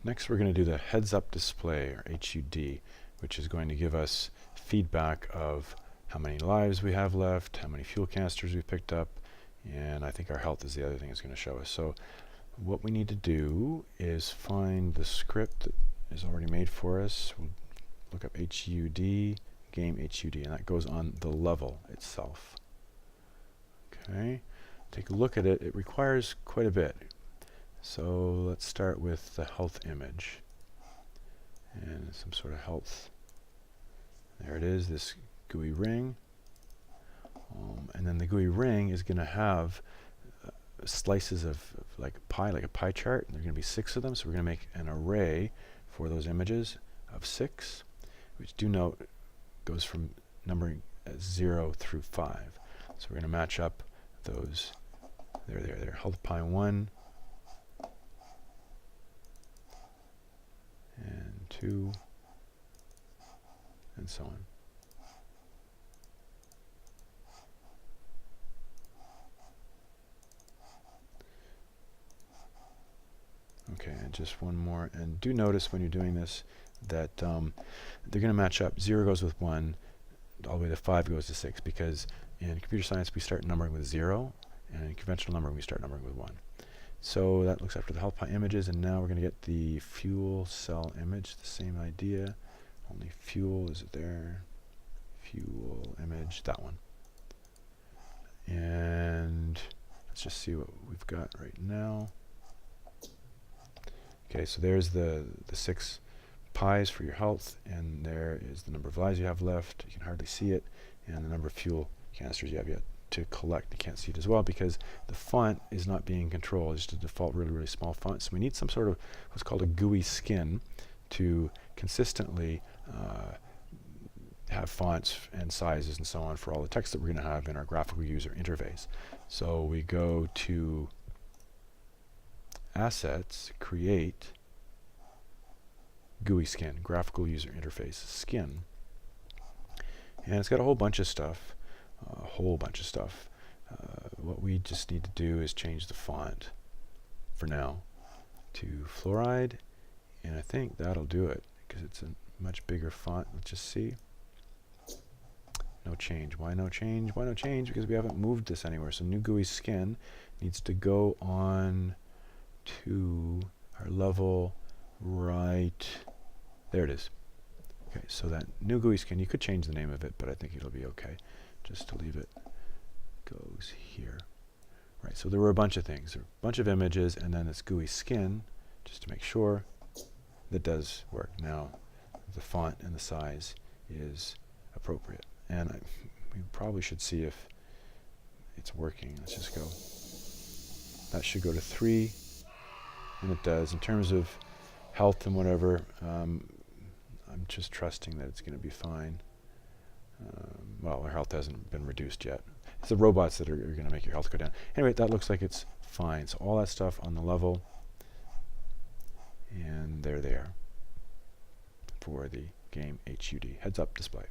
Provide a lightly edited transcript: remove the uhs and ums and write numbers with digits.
Next we're going to do the heads up display, or HUD, which is going to give us feedback of how many lives we have left, how many fuel canisters we've picked up, and I think our health is the other thing it's going to show us. So what we need to do is find the script that is already made for us. We'll look up HUD, game HUD, and that goes on the level itself. Okay, take a look at it. It requires quite a bit. So let's start with the health image and some sort of health. There it is, this GUI ring. And then the GUI ring is going to have slices of like a pie chart. And there are going to be 6 of them, so we're going to make an array for those images of 6, which do note goes from numbering 0 through 5. So we're going to match up those. There. Health pie 1 and 2 and so on. Okay, and just one more. And do notice when you're doing this that they're going to match up. 0 goes with 1, all the way to 5 goes to 6, because in computer science we start numbering with 0, and in conventional numbering we start numbering with 1. So that looks after the health pie images, and now we're going to get the fuel cell image, the same idea, only fuel, is it there? Fuel image, that one. And let's just see what we've got right now. Okay, so there's the 6 pies for your health, and there is the number of lives you have left. You can hardly see it, and the number of fuel canisters you have yet to collect. You can't see it as well because the font is not being controlled. It's just a default really small font. So we need some sort of what's called a GUI skin to consistently have fonts and sizes and so on for all the text that we're going to have in our graphical user interface. So we go to Assets, Create, GUI Skin, Graphical User Interface Skin. And it's got a whole bunch of stuff. What we just need to do is change the font for now to fluoride, and I think that'll do it because it's a much bigger font. Let's just see. No change. Why no change? Why no change? Because we haven't moved this anywhere. So new GUI skin needs to go on to our level right. There it is. Okay, so that new GUI skin, you could change the name of it, but I think it'll be okay just to leave it. Goes here. Right, so there were a bunch of things. There were a bunch of images, and then this GUI skin, just to make sure that does work. Now, the font and the size is appropriate. And we probably should see if it's working. Let's just go. That should go to 3, and it does. In terms of health and whatever, I'm just trusting that it's going to be fine. Well, our health hasn't been reduced yet. It's the robots that are going to make your health go down. Anyway, that looks like it's fine. So all that stuff on the level, and there they are for the game HUD, heads up display.